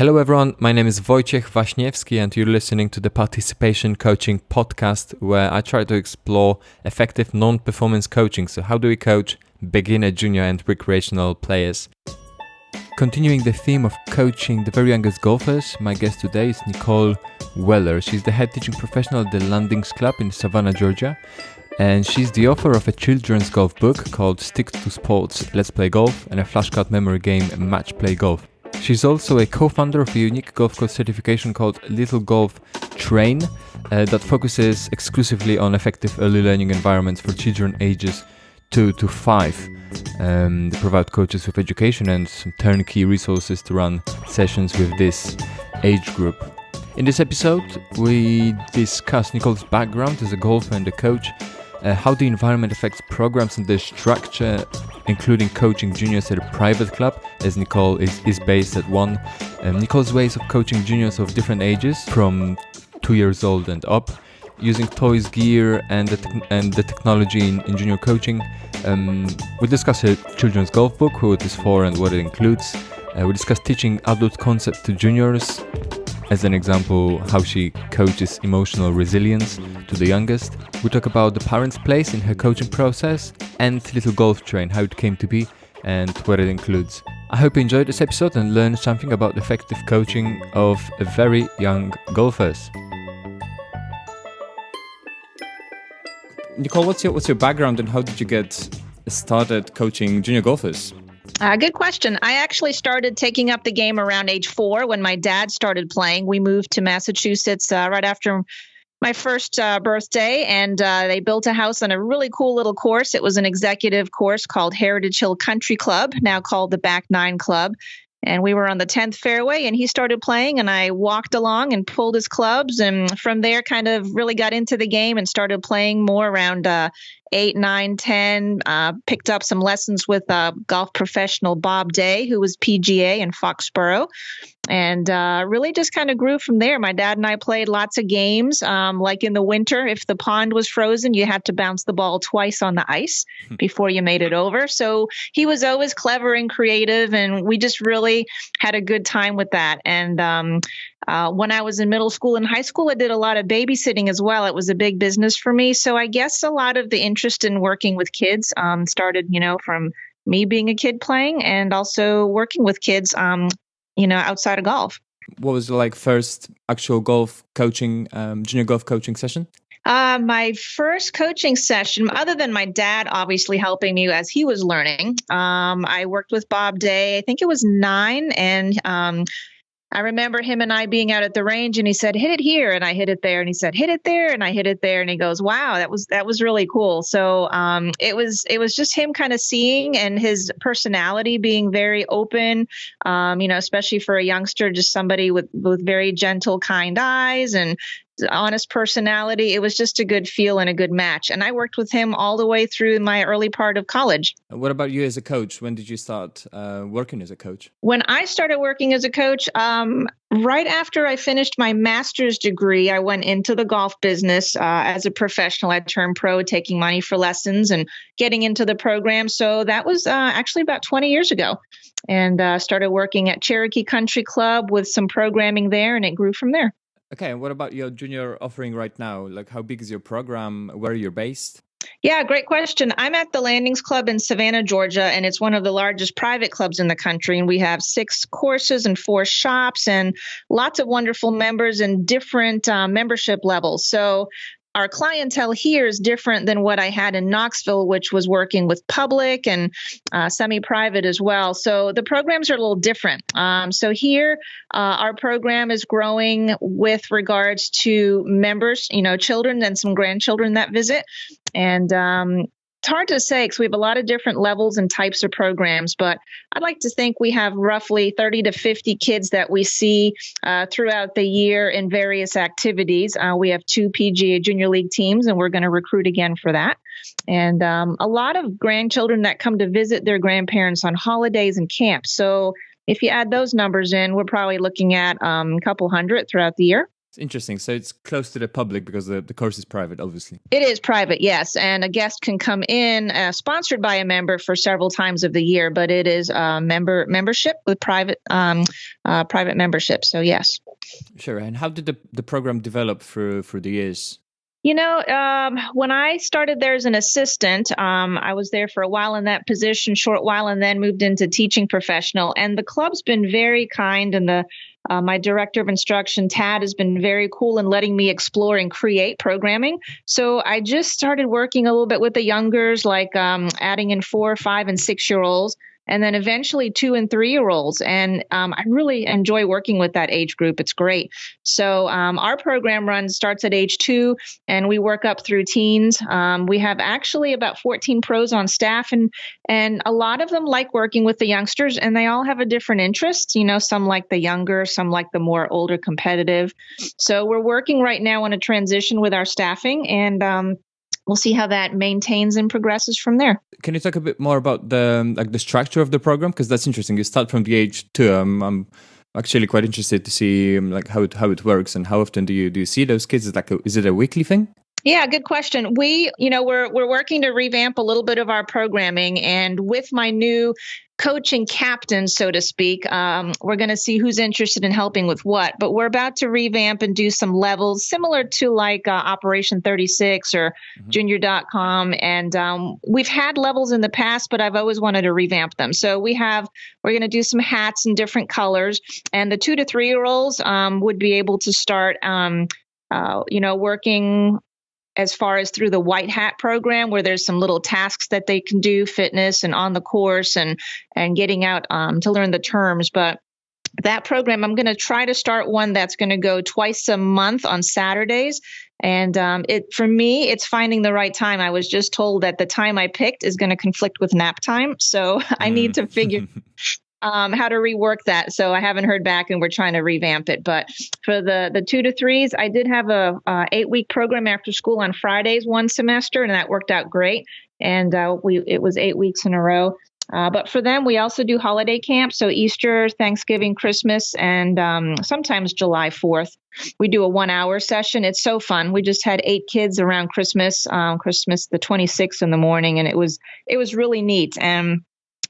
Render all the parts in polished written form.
Hello everyone, my name is Wojciech Waśniewski and you're listening to the Participation Coaching podcast, where I try to explore effective non-performance coaching. So how do we coach beginner, junior and recreational players? Continuing the theme of coaching the very youngest golfers, my guest today is Nicole Weller. She's the head teaching professional at the Landings Club in Savannah, Georgia. And she's the author of a children's golf book called Stick to Sports, Let's Play Golf, and a flashcard memory game, Match Play Golf. She's also a co-founder of a unique golf course certification called Little Golf Train that focuses exclusively on effective early learning environments for children ages 2 to 5. They provide coaches with education and some turnkey resources to run sessions with this age group. In this episode, we discuss Nicole's background as a golfer and a coach, how the environment affects programs and their structure, including coaching juniors at a private club, as Nicole is based at one. Nicole's ways of coaching juniors of different ages, from 2 years old and up, using toys, gear, and the technology in junior coaching. We discuss her children's golf book, who it is for and what it includes. We discuss teaching adult concepts to juniors. As an example, how she coaches emotional resilience to the youngest. We talk about the parents' place in her coaching process and Little Golf Train, how it came to be and what it includes. I hope you enjoyed this episode and learned something about effective coaching of very young golfers. Nicole, what's your background and how did you get started coaching junior golfers? Good question. I actually started taking up the game around age 4 when my dad started playing. We moved to Massachusetts right after my first birthday, and they built a house on a really cool little course. It was an executive course called Heritage Hill Country Club, now called the Back Nine Club. And we were on the 10th fairway, and he started playing, and I walked along and pulled his clubs. And from there, kind of really got into the game and started playing more around 8, 9, 10, picked up some lessons with golf professional Bob Day, who was PGA in Foxborough, and really just kind of grew from there. My dad and I played lots of games, like in the winter, if the pond was frozen, you had to bounce the ball twice on the ice before you made it over. So he was always clever and creative, and we just really had a good time with that. And when I was in middle school and high school, I did a lot of babysitting as well. It was a big business for me. So I guess a lot of the interest in working with kids started, from me being a kid playing and also working with kids, outside of golf. What was your first actual golf coaching, junior golf coaching session? My first coaching session, other than my dad obviously helping me as he was learning, I worked with Bob Day. I think it was 9, and I remember him and I being out at the range, and he said, "Hit it here," and I hit it there, and he said, "Hit it there," and I hit it there, and he goes, "Wow, that was really cool." So it was just him kind of seeing, and his personality being very open, especially for a youngster, just somebody with very gentle, kind eyes and honest personality. It was just a good feel and a good match. And I worked with him all the way through my early part of college. What about you as a coach? When did you start working as a coach? When I started working as a coach, right after I finished my master's degree, I went into the golf business as a professional. I turned pro, taking money for lessons and getting into the program. So that was actually about 20 years ago. And started working at Cherokee Country Club with some programming there, and it grew from there. Okay, and what about your junior offering right now? How big is your program? Where you're based? Yeah, great question. I'm at the Landings Club in Savannah, Georgia, and it's one of the largest private clubs in the country. And we have 6 courses and 4 shops and lots of wonderful members and different membership levels. So our clientele here is different than what I had in Knoxville, which was working with public and semi-private as well. So the programs are a little different. So here, our program is growing with regards to members, children and some grandchildren that visit. And it's hard to say because we have a lot of different levels and types of programs, but I'd like to think we have roughly 30 to 50 kids that we see throughout the year in various activities. We have 2 PGA Junior League teams, and we're going to recruit again for that. And a lot of grandchildren that come to visit their grandparents on holidays and camps. So if you add those numbers in, we're probably looking at a couple hundred throughout the year. It's interesting. So it's close to the public because the course is private, obviously. It is private, yes. And a guest can come in sponsored by a member for several times of the year, but it is membership with private membership. So, yes. Sure. And how did the program develop through the years? When I started there as an assistant, I was there for a while in that position, short while, and then moved into teaching professional. And the club's been very kind, and my director of instruction, Tad, has been very cool in letting me explore and create programming. So I just started working a little bit with the youngers, like adding in 4, 5, and 6-year-olds. And then eventually 2 and 3-year-olds. And I really enjoy working with that age group. It's great. So our program starts at age 2, and we work up through teens. We have actually about 14 pros on staff, and a lot of them like working with the youngsters, and they all have a different interest. Some like the younger, some like the more older competitive. So we're working right now on a transition with our staffing, and we'll see how that maintains and progresses from there. Can you talk a bit more about the structure of the program? Because that's interesting. You start from the age 2. I'm actually quite interested to see how it works, and how often do you see those kids? Is it a weekly thing? Yeah, good question. We're working to revamp a little bit of our programming, and with my new coaching captain, so to speak, we're going to see who's interested in helping with what. But we're about to revamp and do some levels similar to like Operation 36 or Junior.com. And we've had levels in the past, but I've always wanted to revamp them. So we're going to do some hats in different colors, and the 2 to 3-year-olds would be able to start, working as far as through the white hat program, where there's some little tasks that they can do, fitness and on the course, and getting out to learn the terms. But that program, I'm going to try to start one that's going to go twice a month on Saturdays. And for me, it's finding the right time. I was just told that the time I picked is going to conflict with nap time. So I need to figure how to rework that. So I haven't heard back, and we're trying to revamp it. But for the 2 to 3s, I did have a 8-week program after school on Fridays one semester, and that worked out great. And it was 8 weeks in a row. But for them, we also do holiday camps. So Easter, Thanksgiving, Christmas, and sometimes July 4th. We do a 1-hour session. It's so fun. We just had 8 kids around Christmas the 26th in the morning, and it was really neat.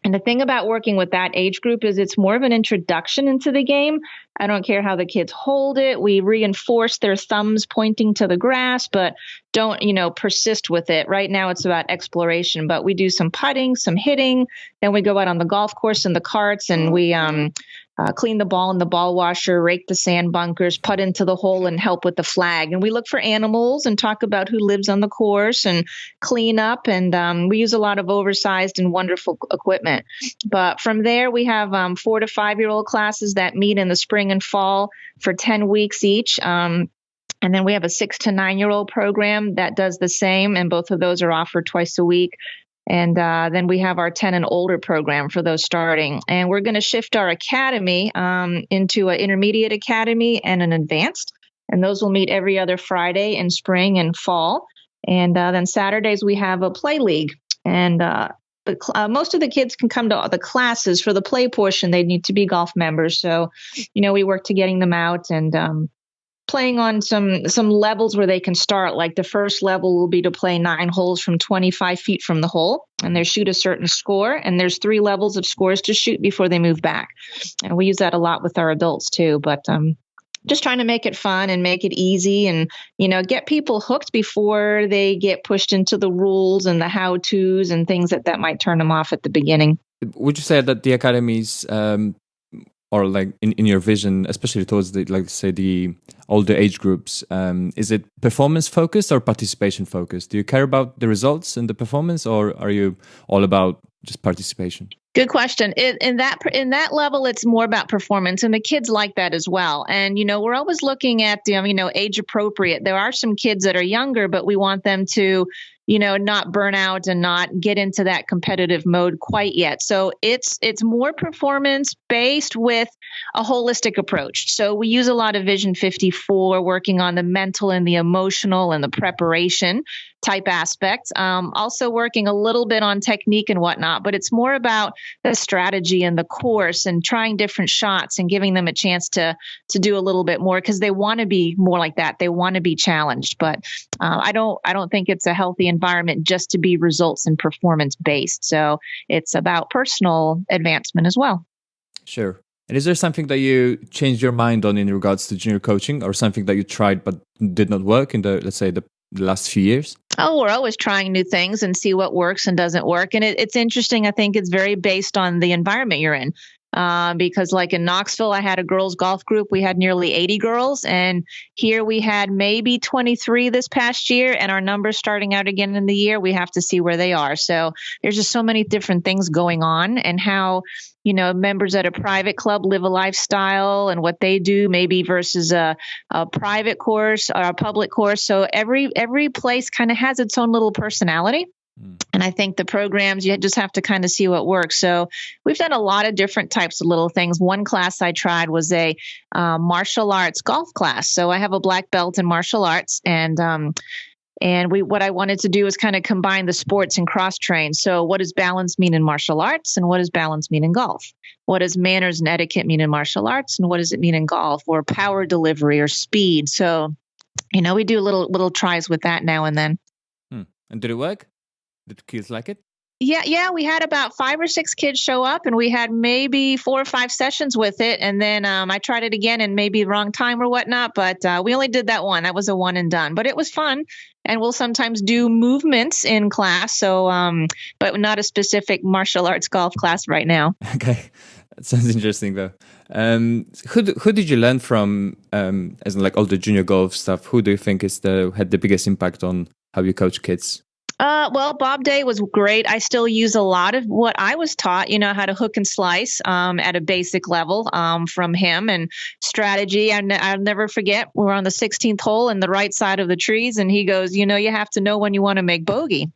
And the thing about working with that age group is it's more of an introduction into the game. I don't care how the kids hold it. We reinforce their thumbs pointing to the grass, but don't, persist with it. Right now it's about exploration, but we do some putting, some hitting. Then we go out on the golf course in the carts, and we clean the ball in the ball washer, rake the sand bunkers, putt into the hole, and help with the flag. And we look for animals and talk about who lives on the course and clean up. And we use a lot of oversized and wonderful equipment. But from there, we have 4 to 5-year-old classes that meet in the spring and fall for 10 weeks each. And then we have a 6 to 9-year-old program that does the same. And both of those are offered twice a week. And then we have our 10 and older program for those starting. And we're going to shift our academy into an intermediate academy and an advanced. And those will meet every other Friday in spring and fall. And then Saturdays, we have a play league. And most of the kids can come to the classes. For the play portion, they need to be golf members. So, we work to getting them out and playing on some levels where they can start. Like the first level will be to play 9 holes from 25 feet from the hole, and they shoot a certain score. And there's 3 levels of scores to shoot before they move back. And we use that a lot with our adults too. But just trying to make it fun and make it easy, and get people hooked before they get pushed into the rules and the how-tos and things that might turn them off at the beginning. Would you say that the academies, or like in your vision, especially towards the older age groups, is it performance focused or participation focused? Do you care about the results and the performance, or are you all about just participation? Good question. In that level, it's more about performance, and the kids like that as well. And we're always looking at age appropriate. There are some kids that are younger, but we want them to not burn out and not get into that competitive mode quite yet. So it's more performance based with a holistic approach. So we use a lot of Vision 54, working on the mental and the emotional and the preparation. type aspect. Also working a little bit on technique and whatnot, but it's more about the strategy and the course and trying different shots and giving them a chance to do a little bit more because they want to be more like that. They want to be challenged, but I don't think it's a healthy environment just to be results and performance based. So it's about personal advancement as well. Sure. And is there something that you changed your mind on in regards to junior coaching, or something that you tried but did not work in let's say, the last few years? Oh, we're always trying new things and see what works and doesn't work. And it's interesting. I think it's very based on the environment you're in. Because like in Knoxville, I had a girls golf group. We had nearly 80 girls. And here we had maybe 23 this past year. And our numbers starting out again in the year, we have to see where they are. So there's just so many different things going on, and how, members at a private club live a lifestyle and what they do maybe versus a private course or a public course. So every place kind of has its own little personality. And I think the programs, you just have to kind of see what works. So we've done a lot of different types of little things. One class I tried was a martial arts golf class. So I have a black belt in martial arts, and what I wanted to do is kind of combine the sports and cross train. So what does balance mean in martial arts, and what does balance mean in golf? What does manners and etiquette mean in martial arts, and what does it mean in golf, or power delivery or speed? So, we do little tries with that now and then. And did it work? Did kids like it? Yeah. We had about 5 or 6 kids show up, and we had maybe 4 or 5 sessions with it. And then I tried it again, and maybe wrong time or whatnot. But we only did that one. That was a one and done. But it was fun. And we'll sometimes do movements in class. So, but not a specific martial arts golf class right now. Okay, that sounds interesting though. Who did you learn from? As in, like, all the junior golf stuff. Who do you think had the biggest impact on how you coach kids? Well, Bob Day was great. I still use a lot of what I was taught, how to hook and slice at a basic level from him, and strategy. I'll never forget, we're on the 16th hole in the right side of the trees, and he goes, you have to know when you want to make bogey.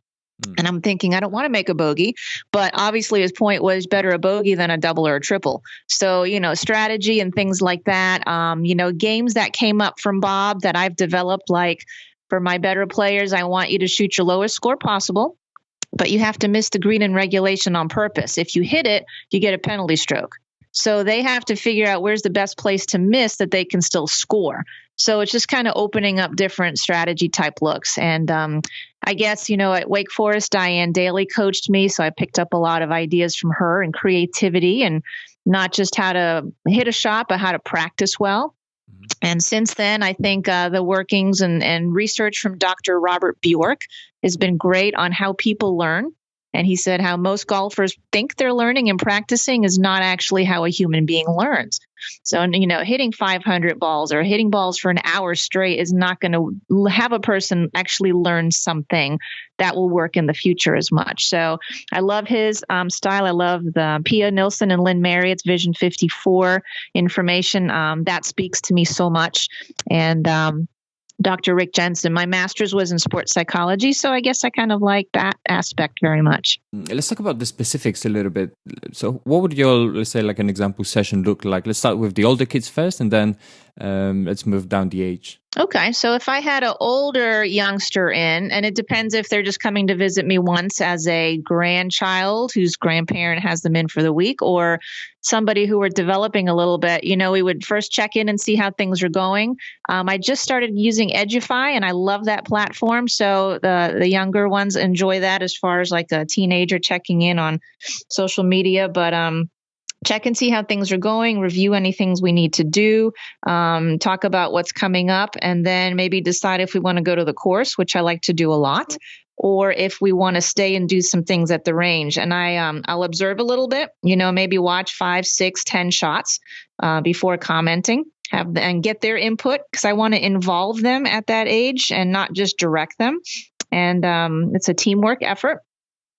And I'm thinking, I don't want to make a bogey, but obviously his point was better a bogey than a double or a triple. So, strategy and things like that, games that came up from Bob that I've developed, like, for my better players, I want you to shoot your lowest score possible, but you have to miss the green in regulation on purpose. If you hit it, you get a penalty stroke. So they have to figure out where's the best place to miss that they can still score. So it's just kind of opening up different strategy type looks. And I guess, at Wake Forest, Diane Daly coached me. So I picked up a lot of ideas from her, and creativity, and not just how to hit a shot, but how to practice well. And since then, I think the workings and research from Dr. Robert Bjork has been great on how people learn. And he said how most golfers think they're learning and practicing is not actually how a human being learns. So, hitting 500 balls or hitting balls for an hour straight is not going to have a person actually learn something that will work in the future as much. So I love his style. I love the Pia Nilsson and Lynn Marriott's Vision 54 information. That speaks to me so much. And Dr. Rick Jensen. My master's was in sports psychology, so I guess I kind of like that aspect very much. Let's talk about the specifics a little bit. So what would your, let's say, like an example session look like? Let's start with the older kids first, and then let's move down the age. Okay, so if I had an older youngster in, and it depends if they're just coming to visit me once as a grandchild whose grandparent has them in for the week, or somebody who we're developing a little bit, we would first check in and see how things are going. I just started using Edufy, and I love that platform. So the younger ones enjoy that as far as like a teenager checking in on social media, but check and see how things are going, review any things we need to do, talk about what's coming up, and then maybe decide if we want to go to the course, which I like to do a lot, or if we want to stay and do some things at the range. And I'll observe a little bit, maybe watch 5, 6, 10 shots before commenting, and get their input, because I want to involve them at that age and not just direct them. And it's a teamwork effort.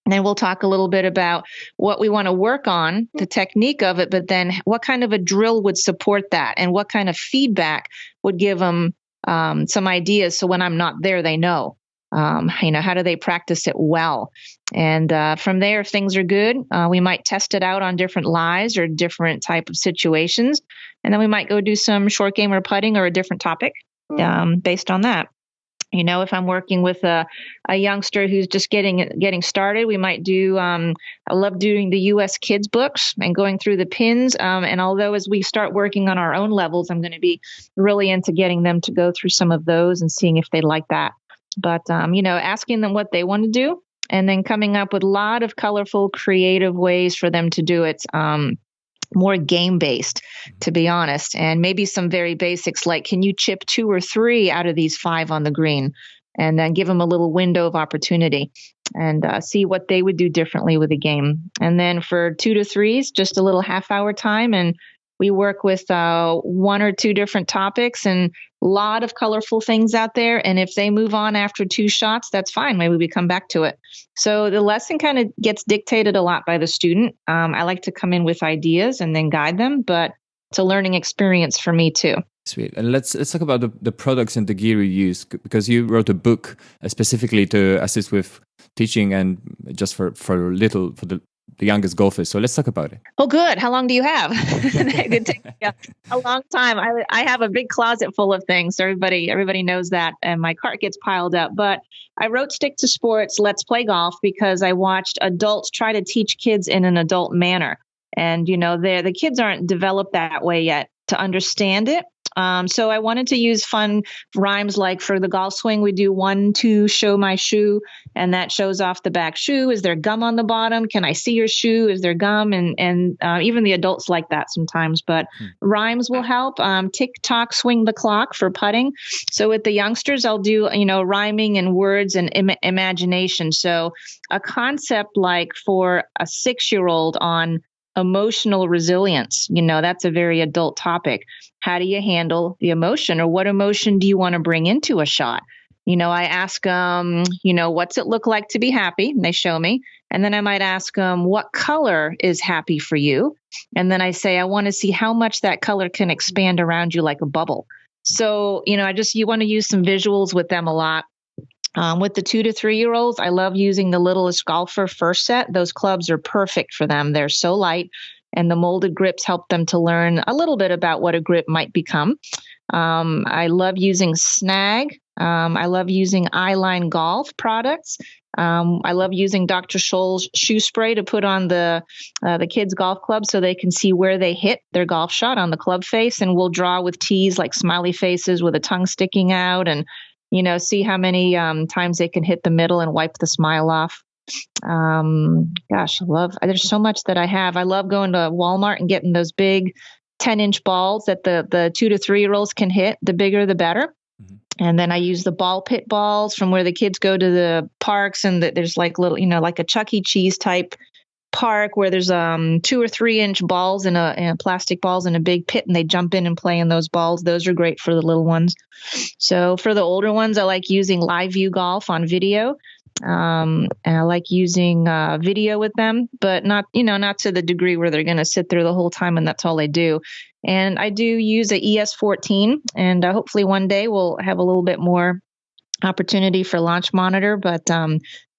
And then we'll talk a little bit about what we want to work on, the technique of it, but then what kind of a drill would support that, and what kind of feedback would give them some ideas. So when I'm not there, they know, how do they practice it well? And from there, if things are good, we might test it out on different lies or different type of situations. And then we might go do some short game or putting or a different topic based on that. If I'm working with a youngster who's just getting started, we might do. I love doing the U.S. kids books and going through the pins. And although as we start working on our own levels, I'm going to be really into getting them to go through some of those and seeing if they like that. But asking them what they want to do, and then coming up with a lot of colorful, creative ways for them to do it. More game based, to be honest, and maybe some very basics like, can you chip 2 or 3 out of these 5 on the green? And then give them a little window of opportunity and see what they would do differently with the game. And then for 2 to 3s, just a little half-hour time, and we work with 1 or 2 different topics and a lot of colorful things out there. And if they move on after 2 shots, that's fine. Maybe we come back to it. So the lesson kind of gets dictated a lot by the student. I like to come in with ideas and then guide them, but it's a learning experience for me too. Sweet. And let's talk about the products and the gear you use, because you wrote a book specifically to assist with teaching and just for the youngest golfers. So let's talk about it. Oh, good. How long do you have? It could take a long time. I have a big closet full of things. So everybody knows that, and my cart gets piled up. But I wrote Stick to Sports, Let's Play Golf, because I watched adults try to teach kids in an adult manner. And, the kids aren't developed that way yet to understand it. So I wanted to use fun rhymes, like for the golf swing, we do 1, 2, show my shoe, and that shows off the back shoe. Is there gum on the bottom? Can I see your shoe? Is there gum? And even the adults like that sometimes, but rhymes will help. Tick tock, swing the clock for putting. So with the youngsters, I'll do, rhyming and words and imagination. So a concept like for a 6-year-old on emotional resilience, that's a very adult topic. How do you handle the emotion, or what emotion do you want to bring into a shot? I ask them, what's it look like to be happy? And they show me. And then I might ask them, what color is happy for you? And then I say, I want to see how much that color can expand around you like a bubble. So, you want to use some visuals with them a lot. With the 2 to 3-year-olds, I love using the Littlest Golfer first set. Those clubs are perfect for them. They're so light, and the molded grips help them to learn a little bit about what a grip might become. I love using Snag. I love using Eyeline Golf products. I love using Dr. Scholl's shoe spray to put on the kids' golf club so they can see where they hit their golf shot on the club face, and we'll draw with tees like smiley faces with a tongue sticking out, and see how many times they can hit the middle and wipe the smile off. There's so much that I have. I love going to Walmart and getting those big 10-inch balls that the 2 to 3-year-olds can hit. The bigger, the better. Mm-hmm. And then I use the ball pit balls from where the kids go to the parks, and there's like little, like a Chuck E. Cheese type park where there's 2 or 3-inch balls in a plastic balls in a big pit, and they jump in and play in those balls. Those are great for the little ones. So for the older ones, I like using Live View Golf on video. And I like using video with them, but not to the degree where they're going to sit there the whole time and that's all they do. And I do use a ES14, and hopefully one day we'll have a little bit more opportunity for launch monitor, but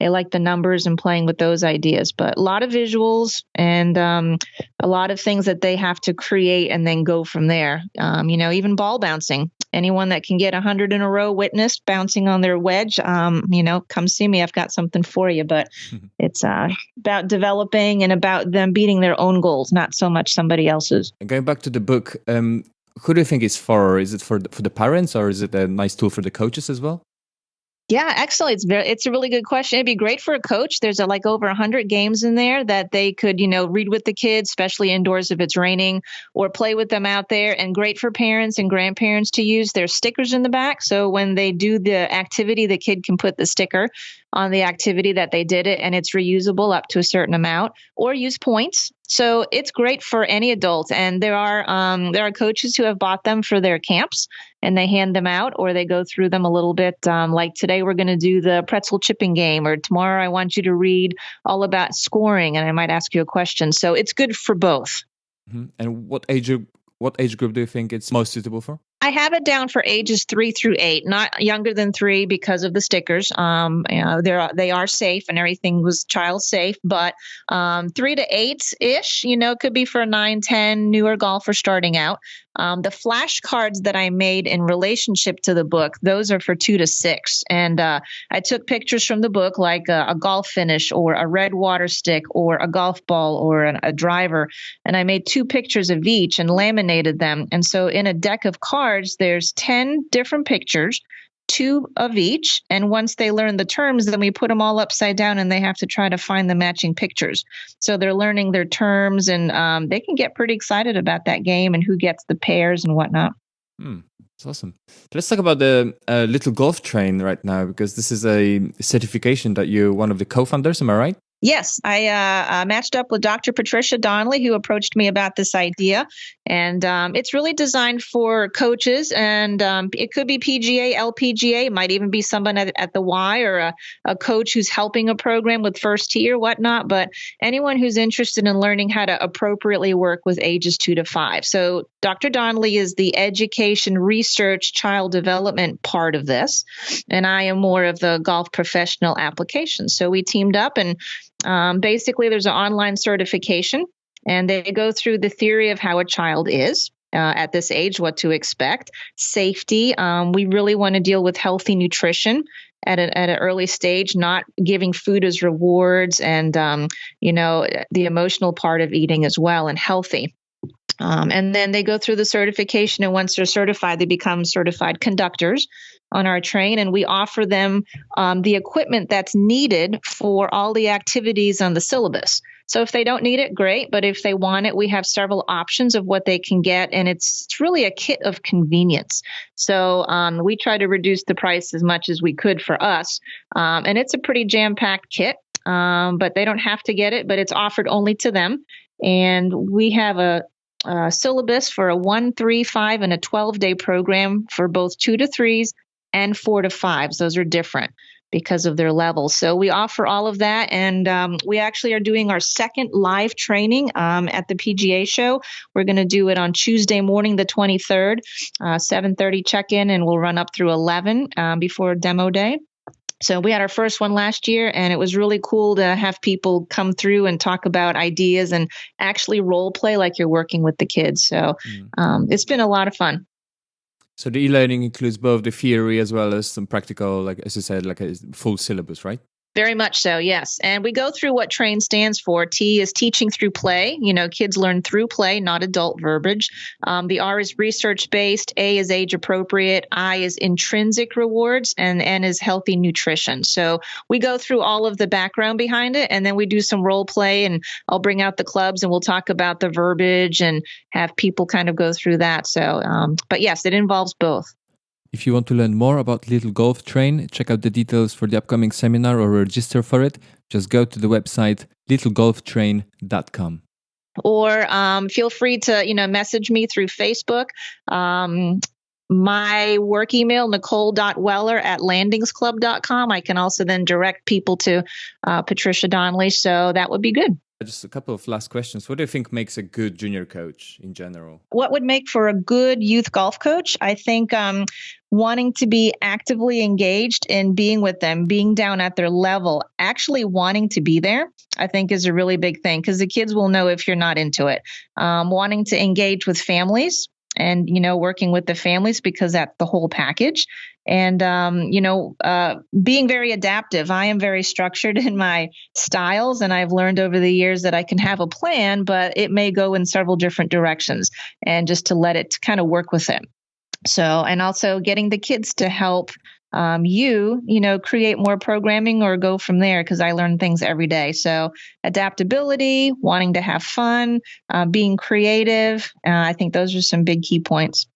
they like the numbers and playing with those ideas. But a lot of visuals and a lot of things that they have to create and then go from there. Even ball bouncing. Anyone that can get 100 in a row witnessed bouncing on their wedge, come see me. I've got something for you. But it's about developing and about them beating their own goals, not so much somebody else's. Going back to the book, who do you think it's for? Is it for the parents, or is it a nice tool for the coaches as well? Yeah, excellent. It's a really good question. It'd be great for a coach. There's like over 100 games in there that they could, read with the kids, especially indoors if it's raining, or play with them out there. And great for parents and grandparents to use. There's stickers in the back. So when they do the activity, the kid can put the sticker on the activity that they did it, and it's reusable up to a certain amount, or use points. So it's great for any adult. And there are coaches who have bought them for their camps, and they hand them out, or they go through them a little bit. Like today, we're going to do the pretzel chipping game, or tomorrow I want you to read all about scoring, and I might ask you a question. So it's good for both. Mm-hmm. And what age group do you think it's most suitable for? I I have it down for ages 3 through 8, not younger than 3 because of the stickers. They are safe and everything was child safe, but 3 to 8-ish, could be for 9, 10 newer golfers starting out. The flashcards that I made in relationship to the book, those are for 2 to 6. And I took pictures from the book, like a golf finish or a red water stick or a golf ball or a driver. And I made 2 pictures of each and laminated them. And so in a deck of cards, there's 10 different pictures, 2 of each. And once they learn the terms, then we put them all upside down and they have to try to find the matching pictures. So they're learning their terms, and they can get pretty excited about that game and who gets the pairs and whatnot. That's awesome. Let's talk about the Little Golf Train right now, because this is a certification that you're one of the co-founders, am I right? Yes, I matched up with Dr. Patricia Donnelly, who approached me about this idea. And it's really designed for coaches, and it could be PGA, LPGA. It might even be someone at the Y, or a coach who's helping a program with first tee or whatnot. But anyone who's interested in learning how to appropriately work with ages 2 to 5. So Dr. Donnelly is the education, research, child development part of this. And I am more of the golf professional application. So we teamed up, and basically, there's an online certification, and they go through the theory of how a child is at this age, what to expect, safety. We really want to deal with healthy nutrition at an early stage, not giving food as rewards, and the emotional part of eating as well, and healthy. And then they go through the certification, and once they're certified, they become certified conductors on our train, and we offer them the equipment that's needed for all the activities on the syllabus. So if they don't need it, great, but if they want it, we have several options of what they can get, and it's really a kit of convenience. So we try to reduce the price as much as we could for us, and it's a pretty jam-packed kit, but they don't have to get it, but it's offered only to them. And we have a syllabus for a 1, 3, 5, and a 12-day program for both 2 to 3s and 4 to 5s. Those are different because of their levels. So we offer all of that, and we actually are doing our second live training at the PGA show. We're going to do it on Tuesday morning, the 23rd, 7:30 check-in, and we'll run up through 11 before demo day. So we had our first one last year, and it was really cool to have people come through and talk about ideas and actually role play like you're working with the kids. So it's been a lot of fun. So the e-learning includes both the theory as well as some practical, like as you said, like a full syllabus, right? Very much so, yes. And we go through what TRAIN stands for. T is teaching through play. Kids learn through play, not adult verbiage. The R is research-based. A is age-appropriate. I is intrinsic rewards. And N is healthy nutrition. So we go through all of the background behind it, and then we do some role play, and I'll bring out the clubs, and we'll talk about the verbiage and have people kind of go through that. So, but yes, it involves both. If you want to learn more about Little Golf Train, check out the details for the upcoming seminar or register for it. Just go to the website littlegolftrain.com. Or feel free to message me through Facebook. My work email, nicole.weller@landingsclub.com. I can also then direct people to Patricia Donnelly, so that would be good. Just a couple of last questions. What do you think makes a good junior coach in general? What would make for a good youth golf coach? I think wanting to be actively engaged in being with them, being down at their level, actually wanting to be there, I think is a really big thing, because the kids will know if you're not into it. Wanting to engage with families and, working with the families, because that's the whole package. And, being very adaptive. I am very structured in my styles, and I've learned over the years that I can have a plan, but it may go in several different directions, and just to let it kind of work with it. So, and also getting the kids to help create more programming or go from there, because I learn things every day. So adaptability, wanting to have fun, being creative. I think those are some big key points.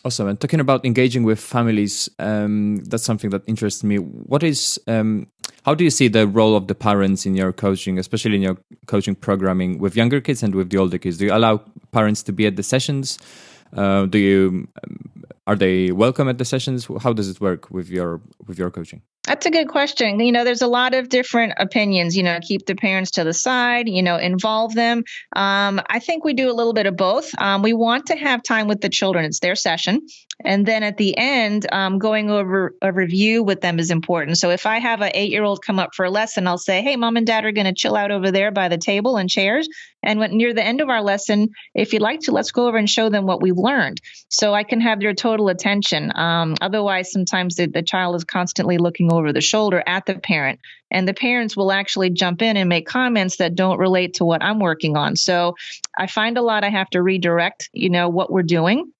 Awesome. And talking about engaging with families, that's something that interests me. How do you see the role of the parents in your coaching, especially in your coaching programming with younger kids and with the older kids? Do you allow parents to be at the sessions? Do you Are they welcome at the sessions? How does it work with your coaching? That's a good question. There's a lot of different opinions, keep the parents to the side, involve them. I think we do a little bit of both. We want to have time with the children. It's their session. And then at the end, going over a review with them is important. So if I have an 8-year-old come up for a lesson, I'll say, hey, mom and dad are going to chill out over there by the table and chairs. And near the end of our lesson, if you'd like to, let's go over and show them what we've learned. So I can have their total attention. Otherwise, sometimes the child is constantly looking over the shoulder at the parent, and the parents will actually jump in and make comments that don't relate to what I'm working on. So I find a lot I have to redirect, what we're doing.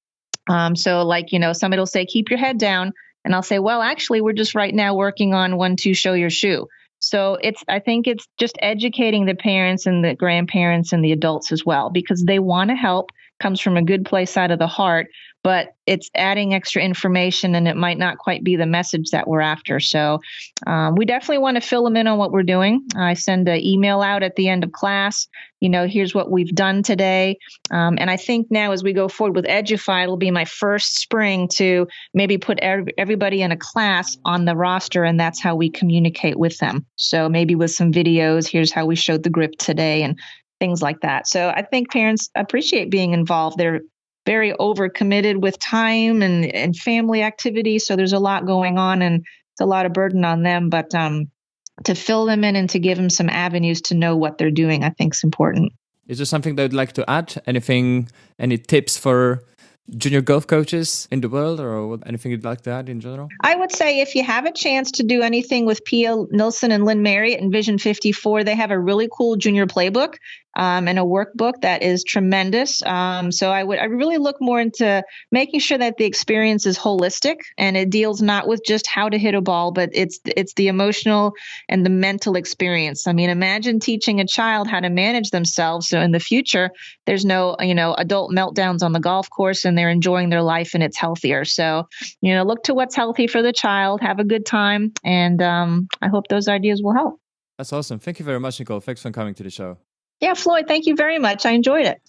Somebody will say, keep your head down. And I'll say, well, actually, we're just right now working on 1, 2, show your shoe. So I think it's just educating the parents and the grandparents and the adults as well, because they want to help, comes from a good place out of the heart, but it's adding extra information and it might not quite be the message that we're after. So we definitely want to fill them in on what we're doing. I send an email out at the end of class, here's what we've done today. And I think now as we go forward with Edufy, it'll be my first spring to maybe put everybody in a class on the roster, and that's how we communicate with them. So maybe with some videos, here's how we showed the grip today and things like that. So I think parents appreciate being involved. They're very overcommitted with time and family activities. So there's a lot going on and it's a lot of burden on them. But to fill them in and to give them some avenues to know what they're doing, I think is important. Is there something that you'd like to add? Any tips for junior golf coaches in the world, or anything you'd like to add in general? I would say if you have a chance to do anything with Pia Nilsson and Lynn Marriott and Vision 54, they have a really cool junior playbook and a workbook that is tremendous. So I really look more into making sure that the experience is holistic and it deals not with just how to hit a ball, but it's the emotional and the mental experience. I mean, imagine teaching a child how to manage themselves. So in the future, there's no, adult meltdowns on the golf course, and they're enjoying their life and it's healthier. So, look to what's healthy for the child, have a good time. And I hope those ideas will help. That's awesome. Thank you very much, Nicole. Thanks for coming to the show. Yeah, Floyd, thank you very much. I enjoyed it.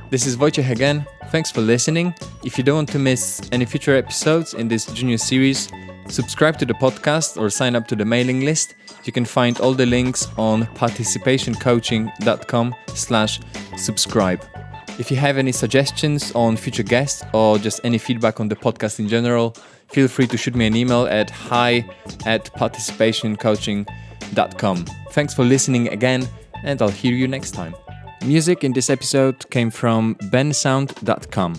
This is Wojciech again. Thanks for listening. If you don't want to miss any future episodes in this junior series, subscribe to the podcast or sign up to the mailing list. You can find all the links on ParticipationCoaching.com/subscribe. If you have any suggestions on future guests or just any feedback on the podcast in general, feel free to shoot me an email at hi@ParticipationCoaching.com. Thanks for listening again, and I'll hear you next time. Music in this episode came from bensound.com.